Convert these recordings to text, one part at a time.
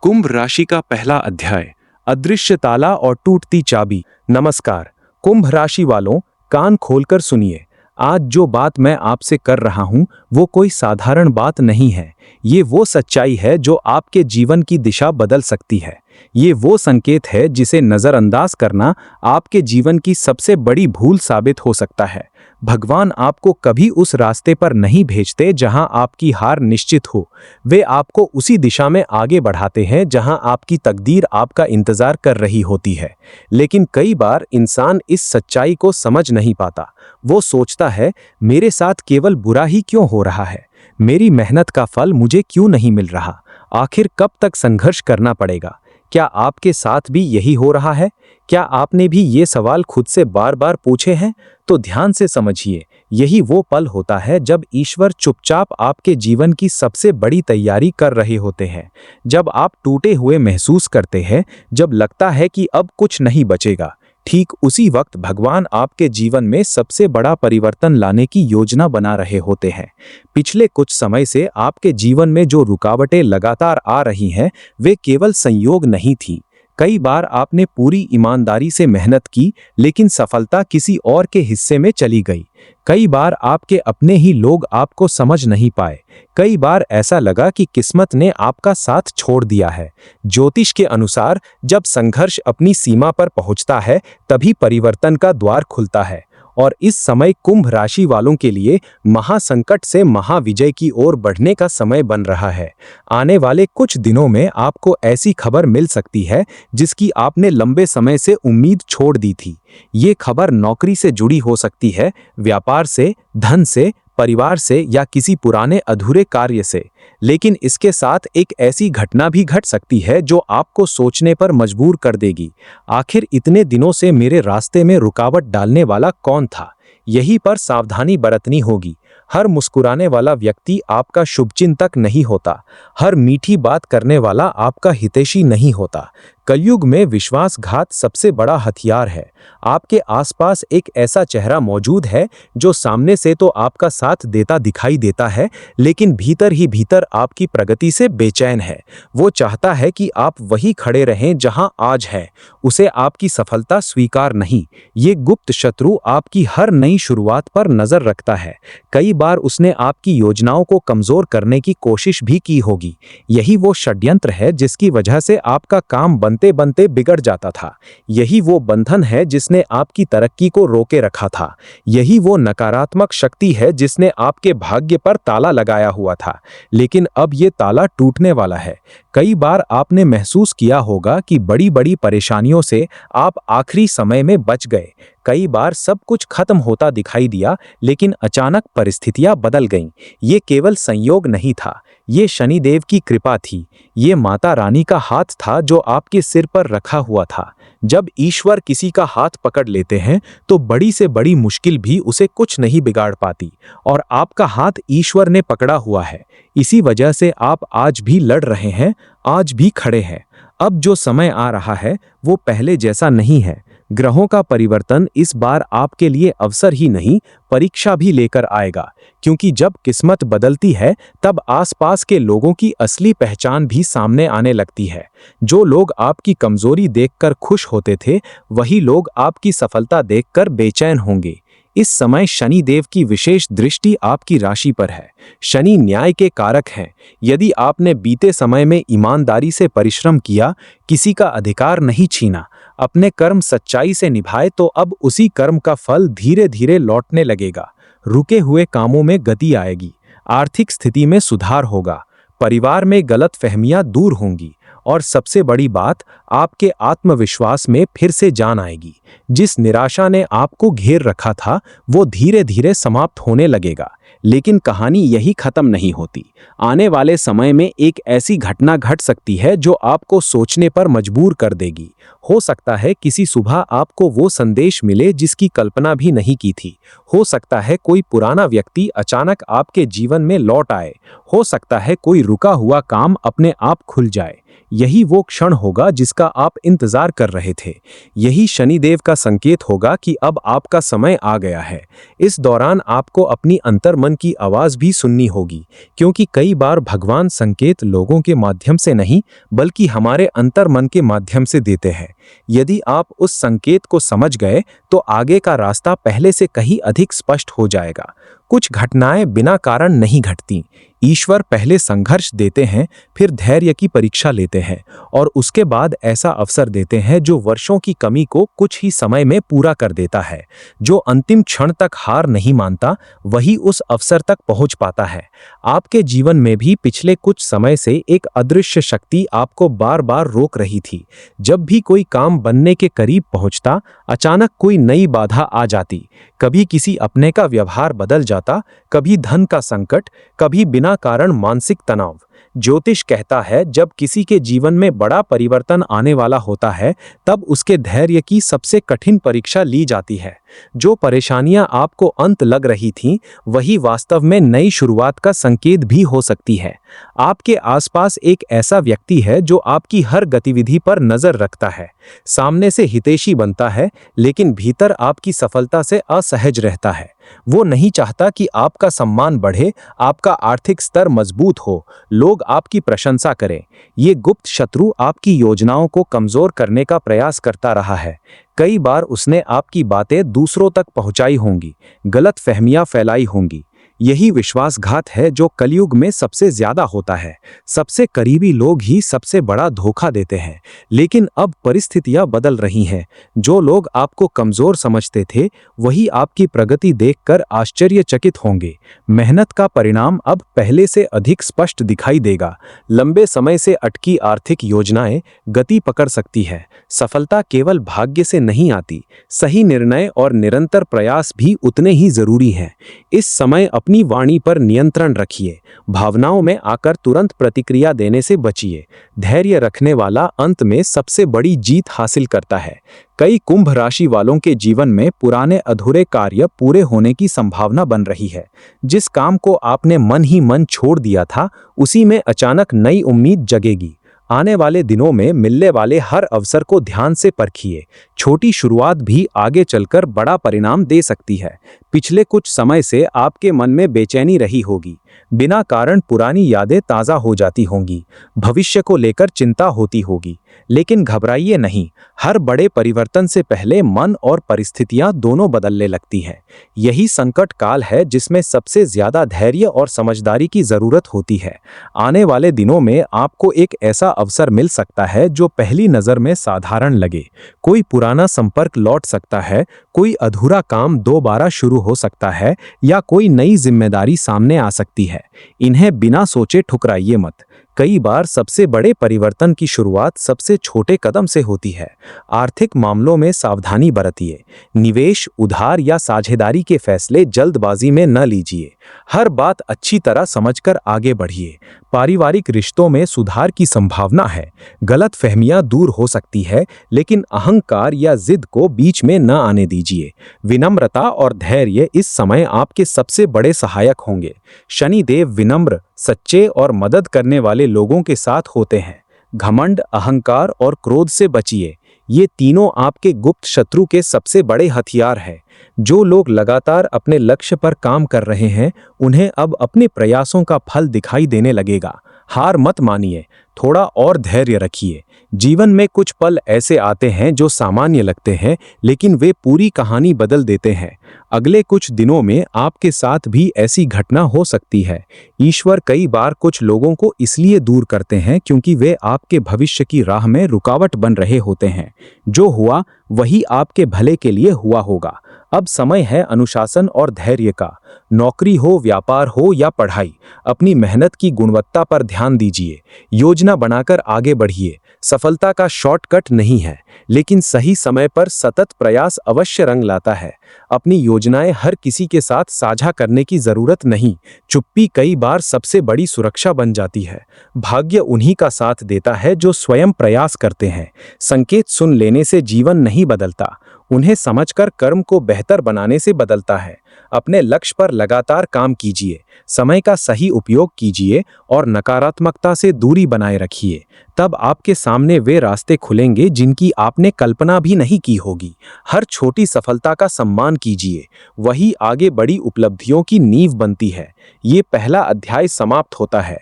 कुंभ राशि का पहला अध्याय, अदृश्य ताला और टूटती चाबी। नमस्कार कुंभ राशि वालों, कान खोलकर सुनिए। आज जो बात मैं आपसे कर रहा हूं वो कोई साधारण बात नहीं है। ये वो सच्चाई है जो आपके जीवन की दिशा बदल सकती है। ये वो संकेत है जिसे नजरअंदाज करना आपके जीवन की सबसे बड़ी भूल साबित हो सकता है। भगवान आपको कभी उस रास्ते पर नहीं भेजते जहां आपकी हार निश्चित हो। वे आपको उसी दिशा में आगे बढ़ाते हैं जहां आपकी तकदीर आपका इंतजार कर रही होती है। लेकिन कई बार इंसान इस सच्चाई को समझ नहीं पाता। वो सोचता है, मेरे साथ केवल बुरा ही क्यों हो रहा है? मेरी मेहनत का फल मुझे क्यों नहीं मिल रहा? आखिर कब तक संघर्ष करना पड़ेगा? क्या आपके साथ भी यही हो रहा है? क्या आपने भी ये सवाल खुद से बार बार पूछे हैं? तो ध्यान से समझिए, यही वो पल होता है जब ईश्वर चुपचाप आपके जीवन की सबसे बड़ी तैयारी कर रहे होते हैं। जब आप टूटे हुए महसूस करते हैं, जब लगता है कि अब कुछ नहीं बचेगा, ठीक उसी वक्त भगवान आपके जीवन में सबसे बड़ा परिवर्तन लाने की योजना बना रहे होते हैं। पिछले कुछ समय से आपके जीवन में जो रुकावटें लगातार आ रही हैं, वे केवल संयोग नहीं थी। कई बार आपने पूरी ईमानदारी से मेहनत की, लेकिन सफलता किसी और के हिस्से में चली गई। कई बार आपके अपने ही लोग आपको समझ नहीं पाए। कई बार ऐसा लगा कि किस्मत ने आपका साथ छोड़ दिया है। ज्योतिष के अनुसार जब संघर्ष अपनी सीमा पर पहुंचता है, तभी परिवर्तन का द्वार खुलता है। और इस समय कुंभ राशि वालों के लिए महासंकट से महाविजय की ओर बढ़ने का समय बन रहा है। आने वाले कुछ दिनों में आपको ऐसी खबर मिल सकती है जिसकी आपने लंबे समय से उम्मीद छोड़ दी थी। ये खबर नौकरी से जुड़ी हो सकती है, व्यापार से, धन से, परिवार से या किसी पुराने अधूरे कार्य से। लेकिन इसके साथ एक ऐसी घटना भी घट सकती है जो आपको सोचने पर मजबूर कर देगी। आखिर इतने दिनों से मेरे रास्ते में रुकावट डालने वाला कौन था? यहीं पर सावधानी बरतनी होगी। हर मुस्कुराने वाला व्यक्ति आपका शुभचिंतक नहीं होता। हर मीठी बात करने वाला आपका हितैषी नहीं होता। कलयुग में विश्वासघात सबसे बड़ा हथियार है। आपके आसपास एक ऐसा चेहरा मौजूद है जो सामने से तो आपका साथ देता दिखाई देता है, लेकिन भीतर ही भीतर आपकी प्रगति से बेचैन है। वो चाहता है कि आप वही खड़े रहें जहां आज हैं। उसे आपकी सफलता स्वीकार नहीं। ये गुप्त शत्रु आपकी हर नई शुरुआत पर नजर रखता है। कई बार उसने आपकी योजनाओं को कमजोर करने की कोशिश भी की होगी। यही वो षड्यंत्र है जिसकी वजह से आपका काम बनते बनते बिगड़ जाता था। यही वो बंधन है जिसने आपकी तरक्की को रोके रखा था। यही वो नकारात्मक शक्ति है जिसने आपके भाग्य पर ताला लगाया हुआ था। लेकिन अब ये ताला टूटने वाला है। कई बार आपने महसूस किया होगा कि बड़ी बड़ी परेशानियों से आप आखिरी समय में बच गए। कई बार सब कुछ खत्म होता दिखाई दिया, लेकिन अचानक परिस्थितियां बदल गईं। ये केवल संयोग नहीं था, ये शनिदेव की कृपा थी। ये माता रानी का हाथ था जो आपके सिर पर रखा हुआ था। जब ईश्वर किसी का हाथ पकड़ लेते हैं तो बड़ी से बड़ी मुश्किल भी उसे कुछ नहीं बिगाड़ पाती। और आपका हाथ ईश्वर ने पकड़ा हुआ है। इसी वजह से आप आज भी लड़ रहे हैं, आज भी खड़े हैं। अब जो समय आ रहा है वो पहले जैसा नहीं है। ग्रहों का परिवर्तन इस बार आपके लिए अवसर ही नहीं, परीक्षा भी लेकर आएगा। क्योंकि जब किस्मत बदलती है, तब आसपास के लोगों की असली पहचान भी सामने आने लगती है। जो लोग आपकी कमजोरी देखकर खुश होते थे, वही लोग आपकी सफलता देखकर बेचैन होंगे। इस समय शनि देव की विशेष दृष्टि आपकी राशि पर है। शनि न्याय के कारक हैं। यदि आपने बीते समय में ईमानदारी से परिश्रम किया, किसी का अधिकार नहीं छीना, अपने कर्म सच्चाई से निभाए, तो अब उसी कर्म का फल धीरे धीरे लौटने लगेगा। रुके हुए कामों में गति आएगी, आर्थिक स्थिति में सुधार होगा, परिवार में गलतफहमियां दूर होंगी और सबसे बड़ी बात, आपके आत्मविश्वास में फिर से जान आएगी। जिस निराशा ने आपको घेर रखा था, वो धीरे धीरे समाप्त होने लगेगा। लेकिन कहानी यही खत्म नहीं होती। आने वाले समय में एक ऐसी घटना घट सकती है जो आपको सोचने पर मजबूर कर देगी। हो सकता है किसी सुबह आपको वो संदेश मिले जिसकी कल्पना भी नहीं की थी। हो सकता है कोई पुराना व्यक्ति अचानक आपके जीवन में लौट आए। हो सकता है कोई रुका हुआ काम अपने आप खुल जाए। यही वो क्षण होगा जिसका आप इंतजार कर रहे थे। यही शनिदेव का संकेत होगा कि अब आपका समय आ गया है। इस दौरान आपको अपनी अंतर्मन की आवाज भी सुननी होगी, क्योंकि कई बार भगवान संकेत लोगों के माध्यम से नहीं बल्कि हमारे अंतर्मन के माध्यम से देते हैं। यदि आप उस संकेत को समझ गए तो आगे का रास्ता पहले से कहीं अधिक स्पष्ट हो जाएगा। कुछ घटनाएं बिना कारण नहीं घटती। ईश्वर पहले संघर्ष देते हैं, फिर धैर्य की परीक्षा लेते हैं और उसके बाद ऐसा अवसर देते हैं जो वर्षों की कमी को कुछ ही समय में पूरा कर देता है। जो अंतिम क्षण तक हार नहीं मानता वही उस अवसर तक पहुंच पाता है। आपके जीवन में भी पिछले कुछ समय से एक अदृश्य शक्ति आपको बार बार रोक रही थी। जब भी कोई काम बनने के करीब पहुंचता, अचानक कोई नई बाधा आ जाती। कभी किसी अपने का व्यवहार बदल जाता, कभी धन का संकट, कभी बिना कारण मानसिक तनाव। ज्योतिष कहता है जब किसी के जीवन में बड़ा परिवर्तन आने वाला होता है तब उसके धैर्य की सबसे कठिन परीक्षा ली जाती है। जो परेशानियां आपको अंत लग रही थीं, वही वास्तव में नई शुरुआत का संकेत भी हो सकती है। आपके आसपास एक ऐसा व्यक्ति है जो आपकी हर गतिविधि पर नजर रखता है। सामने से हितैषी बनता है, लेकिन भीतर आपकी सफलता से असहज रहता है। वो नहीं चाहता कि आपका सम्मान बढ़े, आपका आर्थिक स्तर मजबूत हो, लोग आपकी प्रशंसा करें। ये गुप्त शत्रु आपकी योजनाओं को कमजोर करने का प्रयास करता रहा है। कई बार उसने आपकी बातें दूसरों तक पहुंचाई होंगी, गलत फहमियां फैलाई होंगी। यही विश्वासघात है जो कलयुग में सबसे ज्यादा होता है। सबसे करीबी लोग ही सबसे बड़ा धोखा देते हैं। लेकिन अब परिस्थितियां बदल रही हैं। जो लोग आपको कमजोर समझते थे, वही आपकी प्रगति देखकर आश्चर्यचकित होंगे। मेहनत का परिणाम अब पहले से अधिक स्पष्ट दिखाई देगा। लंबे समय से अटकी आर्थिक योजनाएं गति पकड़ सकती है। सफलता केवल भाग्य से नहीं आती, सही निर्णय और निरंतर प्रयास भी उतने ही जरूरी हैं। इस समय अपनी वाणी पर नियंत्रण रखिए। भावनाओं में आकर तुरंत प्रतिक्रिया देने से बचिए। धैर्य रखने वाला अंत में सबसे बड़ी जीत हासिल करता है। कई कुंभ राशि वालों के जीवन में पुराने अधूरे कार्य पूरे होने की संभावना बन रही है। जिस काम को आपने मन ही मन छोड़ दिया था, उसी में अचानक नई उम्मीद जगेगी। आने वाले दिनों में मिलने वाले हर अवसर को ध्यान से परखिए। छोटी शुरुआत भी आगे चलकर बड़ा परिणाम दे सकती है। पिछले कुछ समय से आपके मन में बेचैनी रही होगी। बिना कारण पुरानी यादें ताज़ा हो जाती होंगी। भविष्य को लेकर चिंता होती होगी। लेकिन घबराइए नहीं, हर बड़े परिवर्तन से पहले मन और परिस्थितियां दोनों बदलने लगती हैं। यही संकट काल है जिसमें सबसे ज्यादा धैर्य और समझदारी की जरूरत होती है। आने वाले दिनों में आपको एक ऐसा अवसर मिल सकता है जो पहली नजर में साधारण लगे। कोई पुराना संपर्क लौट सकता है, कोई अधूरा काम दोबारा शुरू हो सकता है, या कोई नई जिम्मेदारी सामने आ सकती है। इन्हें बिना सोचे ठुकराइए मत। कई बार सबसे बड़े परिवर्तन की शुरुआत सबसे छोटे कदम से होती है। आर्थिक मामलों में सावधानी बरतिए। निवेश, उधार या साझेदारी के फैसले जल्दबाजी में न लीजिए। हर बात अच्छी तरह समझकर आगे बढ़िए। पारिवारिक रिश्तों में सुधार की संभावना है। गलत फहमियां दूर हो सकती है, लेकिन अहंकार या जिद को बीच में न आने दीजिए। विनम्रता और धैर्य इस समय आपके सबसे बड़े सहायक होंगे। शनिदेव विनम्र, सच्चे और मदद करने वाले लोगों के साथ होते हैं। घमंड, अहंकार और क्रोध से बचिए। ये तीनों आपके गुप्त शत्रु के सबसे बड़े हथियार हैं। जो लोग लगातार अपने लक्ष्य पर काम कर रहे हैं, उन्हें अब अपने प्रयासों का फल दिखाई देने लगेगा। हार मत मानिए, थोड़ा और धैर्य रखिए। जीवन में कुछ पल ऐसे आते हैं जो सामान्य लगते हैं, लेकिन वे पूरी कहानी बदल देते हैं। अगले कुछ दिनों में आपके साथ भी ऐसी घटना हो सकती है। ईश्वर कई बार कुछ लोगों को इसलिए दूर करते हैं क्योंकि वे आपके भविष्य की राह में रुकावट बन रहे होते हैं। जो हुआ वही आपके भले के लिए हुआ होगा। अब समय है अनुशासन और धैर्य का। नौकरी हो, व्यापार हो या पढ़ाई, अपनी मेहनत की गुणवत्ता पर ध्यान दीजिए। योजना बनाकर आगे बढ़िए। सफलता का शॉर्टकट नहीं है, लेकिन सही समय पर सतत प्रयास अवश्य रंग लाता है। अपनी योजनाएं हर किसी के साथ साझा करने की जरूरत नहीं। चुप्पी कई बार सबसे बड़ी सुरक्षा बन जाती है। भाग्य उन्हीं का साथ देता है जो स्वयं प्रयास करते हैं। संकेत सुन लेने से जीवन नहीं बदलता, उन्हें समझकर कर्म को बेहतर बनाने से बदलता है। अपने लक्ष्य पर लगातार काम कीजिए, समय का सही उपयोग कीजिए और नकारात्मकता से दूरी बनाए रखिए। तब आपके सामने वे रास्ते खुलेंगे जिनकी आपने कल्पना भी नहीं की होगी। हर छोटी सफलता का सम्मान कीजिए, वही आगे बड़ी उपलब्धियों की नींव बनती है। ये पहला अध्याय समाप्त होता है।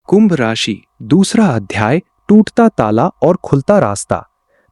कुंभ राशि, दूसरा अध्याय, टूटता ताला और खुलता रास्ता।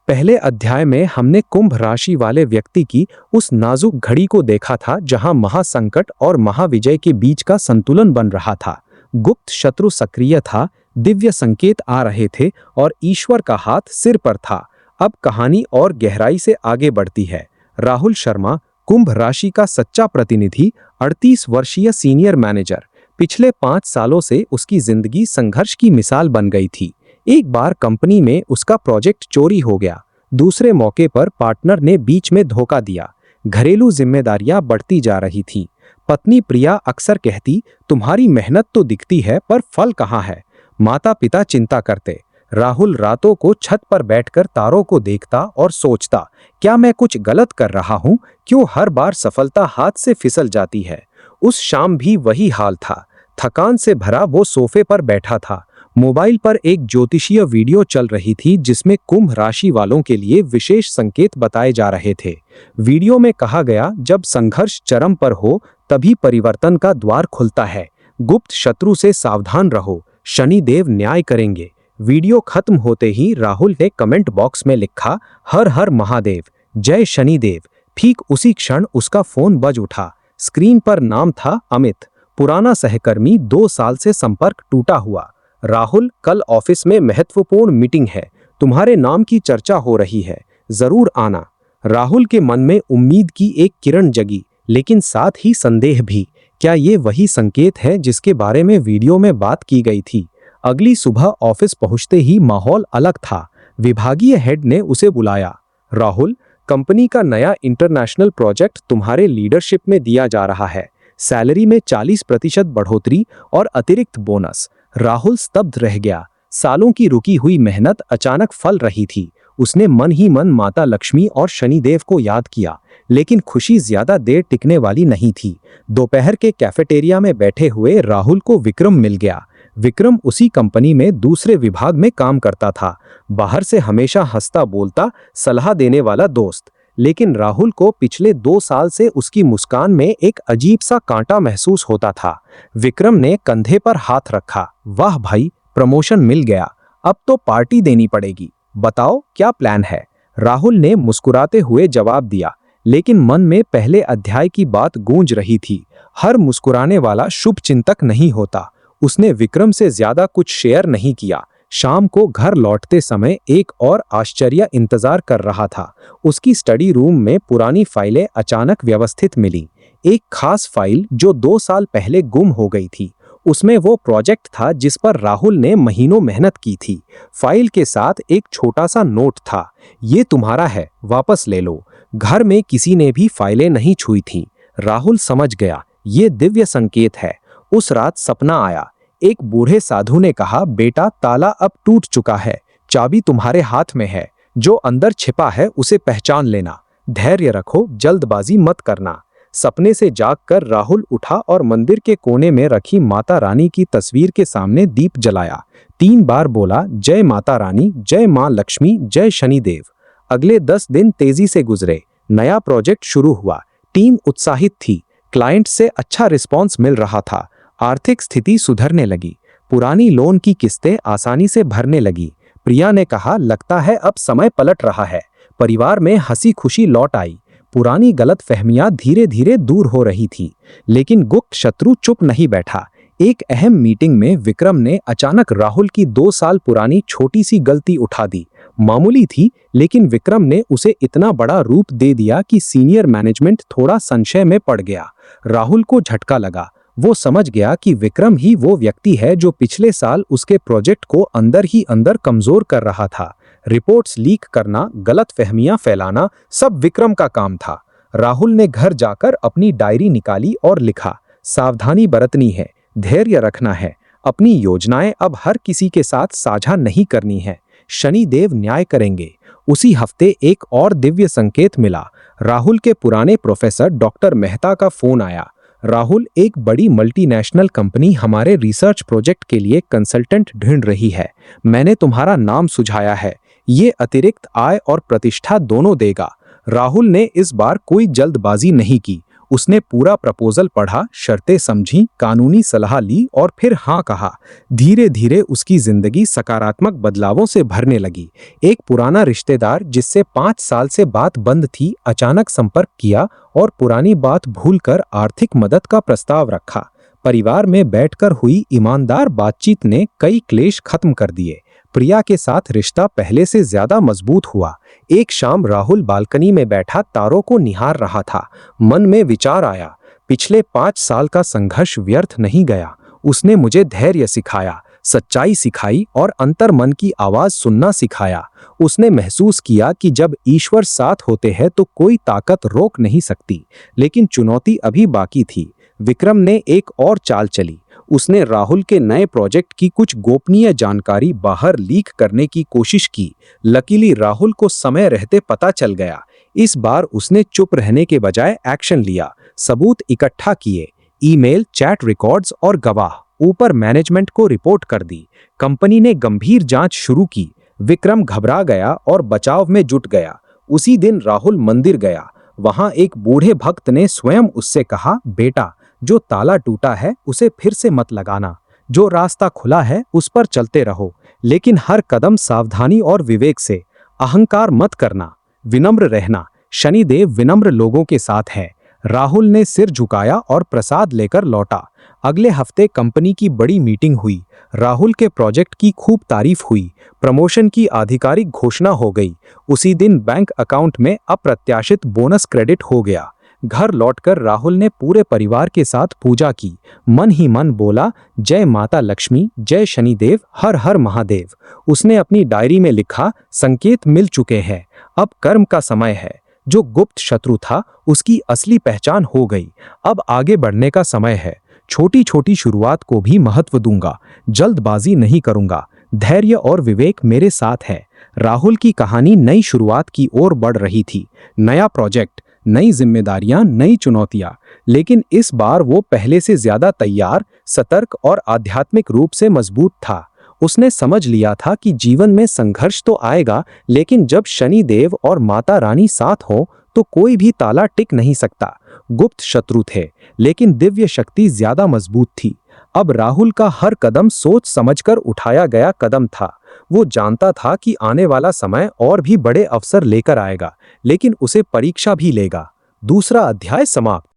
पहले अध्याय में हमने कुंभ राशि वाले व्यक्ति की उस नाजुक घड़ी को देखा था जहां महासंकट और महाविजय के बीच का संतुलन बन रहा था। गुप्त शत्रु सक्रिय था, दिव्य संकेत आ रहे थे और ईश्वर का हाथ सिर पर था। अब कहानी और गहराई से आगे बढ़ती है। राहुल शर्मा, कुंभ राशि का सच्चा प्रतिनिधि, 38 वर्षीय सीनियर मैनेजर। पिछले 5 सालों से उसकी जिंदगी संघर्ष की मिसाल बन गई थी। एक बार कंपनी में उसका प्रोजेक्ट चोरी हो गया, दूसरे मौके पर पार्टनर ने बीच में धोखा दिया। घरेलू जिम्मेदारियां बढ़ती जा रही थीं। पत्नी प्रिया अक्सर कहती, तुम्हारी मेहनत तो दिखती है पर फल कहाँ है। माता पिता चिंता करते। राहुल रातों को छत पर बैठकर तारों को देखता और सोचता, क्या मैं कुछ गलत कर रहा हूं? क्यों हर बार सफलता हाथ से फिसल जाती है? उस शाम भी वही हाल था। थकान से भरा वो सोफे पर बैठा था। मोबाइल पर एक ज्योतिषीय वीडियो चल रही थी जिसमें कुंभ राशि वालों के लिए विशेष संकेत बताए जा रहे थे। वीडियो में कहा गया, जब संघर्ष चरम पर हो तभी परिवर्तन का द्वार खुलता है। गुप्त शत्रु से सावधान रहो, शनि देव न्याय करेंगे। वीडियो खत्म होते ही राहुल ने कमेंट बॉक्स में लिखा, हर हर महादेव, जय शनिदेव। ठीक उसी क्षण उसका फोन बज उठा। स्क्रीन पर नाम था अमित, पुराना सहकर्मी, 2 साल से संपर्क टूटा हुआ। राहुल, कल ऑफिस में महत्वपूर्ण मीटिंग है, तुम्हारे नाम की चर्चा हो रही है, जरूर आना। राहुल के मन में उम्मीद की एक किरण जगी, लेकिन साथ ही संदेह भी। क्या ये वही संकेत है जिसके बारे में वीडियो में बात की गई थी? अगली सुबह ऑफिस पहुंचते ही माहौल अलग था। विभागीय हेड ने उसे बुलाया। राहुल, कंपनी का नया इंटरनेशनल प्रोजेक्ट तुम्हारे लीडरशिप में दिया जा रहा है। सैलरी में 40% बढ़ोतरी और अतिरिक्त बोनस। राहुल स्तब्ध रह गया। सालों की रुकी हुई मेहनत अचानक फल रही थी। उसने मन ही मन माता लक्ष्मी और शनिदेव को याद किया, लेकिन खुशी ज्यादा देर टिकने वाली नहीं थी। दोपहर के कैफेटेरिया में बैठे हुए राहुल को विक्रम मिल गया। विक्रम उसी कंपनी में दूसरे विभाग में काम करता था। बाहर से हमेशा हंसता बोलता, सलाह देने वाला दोस्त। लेकिन राहुल को पिछले 2 साल से उसकी मुस्कान में एक अजीब सा कांटा महसूस होता था। विक्रम ने कंधे पर हाथ रखा। वाह भाई, प्रमोशन मिल गया, अब तो पार्टी देनी पड़ेगी। बताओ क्या प्लान है? राहुल ने मुस्कुराते हुए जवाब दिया, लेकिन मन में पहले अध्याय की बात गूंज रही थी। हर मुस्कुराने वाला शुभ चिंतक नहीं होता। उसने विक्रम से ज्यादा कुछ शेयर नहीं किया। शाम को घर लौटते समय एक और आश्चर्य इंतजार कर रहा था। उसकी स्टडी रूम में पुरानी फाइलें अचानक व्यवस्थित मिली। एक खास फाइल जो 2 साल पहले गुम हो गई थी। उसमें वो प्रोजेक्ट था जिस पर राहुल ने महीनों मेहनत की थी। फाइल के साथ एक छोटा सा नोट था, ये तुम्हारा है, वापस ले लो। घर में किसी ने भी फाइलें नहीं छुई थीं। राहुल समझ गया, ये दिव्य संकेत है। उस रात सपना आया। एक बूढ़े साधु ने कहा, बेटा ताला अब टूट चुका है, चाबी तुम्हारे हाथ में है, जो अंदर छिपा है उसे पहचान लेना। धैर्य रखो, जल्दबाजी मत करना। सपने से जागकर राहुल उठा और मंदिर के कोने में रखी माता रानी की तस्वीर के सामने दीप जलाया। 3 बार बोला, जय माता रानी, जय मां लक्ष्मी, जय शनिदेव। अगले 10 दिन तेजी से गुजरे। नया प्रोजेक्ट शुरू हुआ। टीम उत्साहित थी। क्लाइंट से अच्छा रिस्पॉन्स मिल रहा था। आर्थिक स्थिति सुधरने लगी। पुरानी लोन की किस्तें आसानी से भरने लगी। प्रिया ने कहा, लगता है अब समय पलट रहा है। परिवार में हंसी खुशी लौट आई। पुरानी गलतफहमियां धीरे धीरे दूर हो रही थी। लेकिन गुप्त शत्रु चुप नहीं बैठा। एक अहम मीटिंग में विक्रम ने अचानक राहुल की 2 साल पुरानी छोटी सी गलती उठा दी। मामूली थी, लेकिन विक्रम ने उसे इतना बड़ा रूप दे दिया कि सीनियर मैनेजमेंट थोड़ा संशय में पड़ गया। राहुल को झटका लगा। वो समझ गया कि विक्रम ही वो व्यक्ति है जो पिछले साल उसके प्रोजेक्ट को अंदर ही अंदर कमजोर कर रहा था। रिपोर्ट्स लीक करना, गलत फहमियां फैलाना, सब विक्रम का काम था। राहुल ने घर जाकर अपनी डायरी निकाली और लिखा, सावधानी बरतनी है, धैर्य रखना है, अपनी योजनाएं अब हर किसी के साथ साझा नहीं करनी है, शनि देव न्याय करेंगे। उसी हफ्ते एक और दिव्य संकेत मिला। राहुल के पुराने प्रोफेसर डॉक्टर मेहता का फोन आया। राहुल, एक बड़ी मल्टीनेशनल कंपनी हमारे रिसर्च प्रोजेक्ट के लिए कंसल्टेंट ढूंढ रही है। मैंने तुम्हारा नाम सुझाया है। ये अतिरिक्त आय और प्रतिष्ठा दोनों देगा। राहुल ने इस बार कोई जल्दबाजी नहीं की। उसने पूरा प्रपोजल पढ़ा, शर्तें समझी, कानूनी सलाह ली और फिर हाँ कहा। धीरे धीरे उसकी जिंदगी सकारात्मक बदलावों से भरने लगी। एक पुराना रिश्तेदार जिससे 5 साल से बात बंद थी, अचानक संपर्क किया और पुरानी बात भूलकर आर्थिक मदद का प्रस्ताव रखा। परिवार में बैठकर हुई ईमानदार बातचीत ने कई क्लेश खत्म कर दिए। प्रिया के साथ रिश्ता पहले से ज्यादा मजबूत हुआ। एक शाम राहुल बालकनी में बैठा तारों को निहार रहा था। मन में विचार आया, पिछले 5 साल का संघर्ष व्यर्थ नहीं गया। उसने मुझे धैर्य सिखाया, सच्चाई सिखाई और अंतर्मन की आवाज सुनना सिखाया। उसने महसूस किया कि जब ईश्वर साथ होते हैं तो कोई ताकत रोक नहीं सकती। लेकिन चुनौती अभी बाकी थी। विक्रम ने एक और चाल चली। उसने राहुल के नए प्रोजेक्ट की कुछ गोपनीय जानकारी बाहर लीक करने की कोशिश की। लकीली राहुल को समय रहते पता चल गया। इस बार उसने चुप रहने के बजाय एक्शन लिया। सबूत इकट्ठा किए, ईमेल, चैट रिकॉर्ड्स और गवाह। ऊपर मैनेजमेंट को रिपोर्ट कर दी। कंपनी ने गंभीर जांच शुरू की। विक्रम घबरा गया और बचाव में जुट गया। उसी दिन राहुल मंदिर गया। वहां एक बूढ़े भक्त ने स्वयं उससे कहा, बेटा, जो ताला टूटा है उसे फिर से मत लगाना, जो रास्ता खुला है उस पर चलते रहो, लेकिन हर कदम सावधानी और विवेक से। अहंकार मत करना, विनम्र रहना, शनिदेव विनम्र लोगों के साथ है। राहुल ने सिर झुकाया और प्रसाद लेकर लौटा। अगले हफ्ते कंपनी की बड़ी मीटिंग हुई। राहुल के प्रोजेक्ट की खूब तारीफ हुई। प्रमोशन की आधिकारिक घोषणा हो गई। उसी दिन बैंक अकाउंट में अप्रत्याशित बोनस क्रेडिट हो गया। घर लौटकर राहुल ने पूरे परिवार के साथ पूजा की। मन ही मन बोला, जय माता लक्ष्मी, जय शनिदेव, हर हर महादेव। उसने अपनी डायरी में लिखा, संकेत मिल चुके हैं, अब कर्म का समय है। जो गुप्त शत्रु था उसकी असली पहचान हो गई। अब आगे बढ़ने का समय है। छोटी छोटी शुरुआत को भी महत्व दूंगा, जल्दबाजी नहीं करूंगा, धैर्य और विवेक मेरे साथ है। राहुल की कहानी नई शुरुआत की ओर बढ़ रही थी। नया प्रोजेक्ट, नई जिम्मेदारियां, नई चुनौतियां। लेकिन इस बार वो पहले से ज्यादा तैयार, सतर्क और आध्यात्मिक रूप से मजबूत था। उसने समझ लिया था कि जीवन में संघर्ष तो आएगा, लेकिन जब शनि देव और माता रानी साथ हो तो कोई भी ताला टिक नहीं सकता। गुप्त शत्रु थे, लेकिन दिव्य शक्ति ज्यादा मजबूत थी। अब राहुल का हर कदम सोच समझकर उठाया गया कदम था। वो जानता था कि आने वाला समय और भी बड़े अवसर लेकर आएगा, लेकिन उसे परीक्षा भी लेगा। दूसरा अध्याय समाप्त।